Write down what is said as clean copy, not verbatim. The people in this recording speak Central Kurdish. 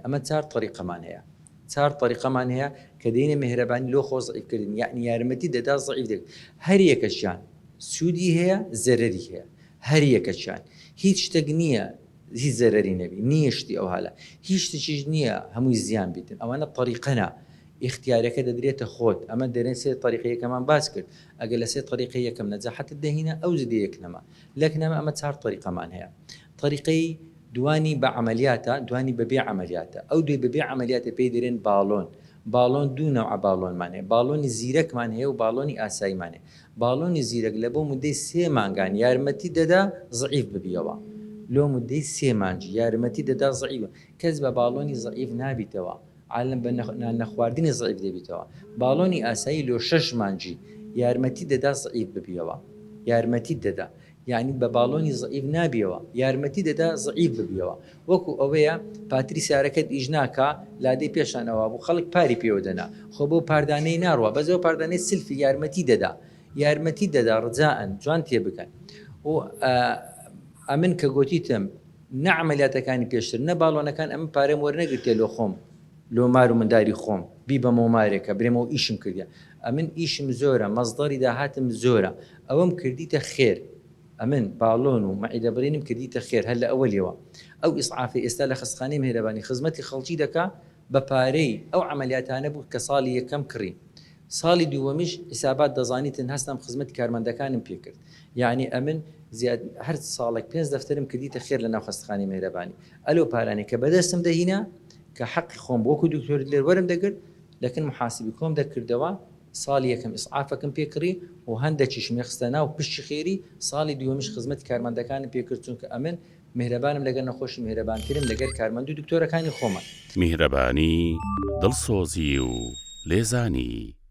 ئەمە چار طریقەمان هەیە. چار طریقەمان هەیە کە دێنێ مهرەبانی لۆ خۆ زەعیفکردن، یعنی یارمەتی دەدا زەعیف دەکرد. هەر یەکەشیان سوودی هەیە، زەرەری هەیە، هەر یەکەشیان هیچ شتێک نییە هیچ زەرەری نەبی، نییە شتی ئەو هەلە، هیچ شتێکیش نییە هەمووی زیان بیتن. ئەوانە طریقەنە، اختیارەکە دەدرێتە خۆت. ئەمە دەرێن سێ طریقە یەکەمان باس کرد. ئەگەر لە سێ طریقە یەکەم نەجاحەتت دەهینە ئەو زدی یەکنەما لەکنەمە ئەمە چار طریقەمان هەیە. طریقەی دوانی بە عملیاتە، دوانی بەبێ عملیاتە. ئەو دوێ بەبێ عملیاتە پێی دەرێن باڵۆن. باڵۆن دوو نەوع باڵۆنمان هەیە، باڵۆنی زیرەکمان هەیە و باڵۆنی ئاساییمان هەیە. باڵۆنی زیرەک لە بۆ مودەی 3 مانگان یارمەتی دەدا زەعیف ببیەوە. لۆ مودەی 3 مانگی یارمەتی دەدا زەعیف. کەس بە باڵۆنی زەعیف نابیتەوە، عالم بە نەخواردنی زەعیف دەبیتەوە. باڵۆنی ئاسایی لۆ 6 مانگی یارمەتی دەدا زەعیف ببیەوە، یارمەتی دەدا، یعنی بە باڵۆنی زەعیف نابیەوە، یارمەتی دەدا زەعیف ببیەوە. وەکو ئەوەیە پاتری سیارەکەت ئیش ناکە لادەی پێشانەوە بوو خەڵک پاری پێوە دەنا، خۆ بۆ پاردانەی ناڕوە، بەزەوە پاردانەی سلفی یارمەتی دەدا، یارمەتی دەدا ڕجاءن جوان تێ بکەن. و ئەمن کە گوتیتم نە عملیاتەکانی پێشتر نە باڵۆنەکان ئەمە پارەم وەرنەگرتێ لۆ خۆم، لۆ مار و منداری خۆم بی بە مۆمارێکە برێمەوە ئیشم کردە. ئەمن ئیشم زۆرە، مەزدەری داهاتم زۆرە، ئەوەم کردیتە خێر. ئەمن باڵۆن و مەعیدە بڕینم کردیتە خێر هەر لە ئەوەلیەوە. ئەو ئیسعافی ئێستا لە خستخانەی مهرەبانی خزمەتی خەڵکی دەکا بە پارەی ئەو عملیاتانە بوو کە ساڵی یەکەم کڕی. ساڵی دووەمیش حسابات دەزانیتن هەستم خزمەتی کارمەندەکانم پێ کرد. یعنی ئەمن زیاد هەر ساڵێک 5 دەفتەرم کردیتە خێر لە ناو خستخانەی مهرەبانی. ئەلۆ پارانێک کە بەدەستم دەهینە کە حەقی خۆم بۆکو دکتۆر لێر وەرم دەگرت، لەکن محاسبی کۆم دەکردەوە. ساڵی یەکەم ئیسعافەکەم پێکڕی و هەندێکیشم خستە ناو پشتی خێری. ساڵی دووەمیش خزمەتی کارمەندەکانم پێکرد، چونکە ئەمن مهرەبانم لەگەر نەخۆشی مهرەبانترم لەگەر کارمەند و دکتۆرەکانی خۆمە. میهرەبانی دڵسۆزی و لێزانی.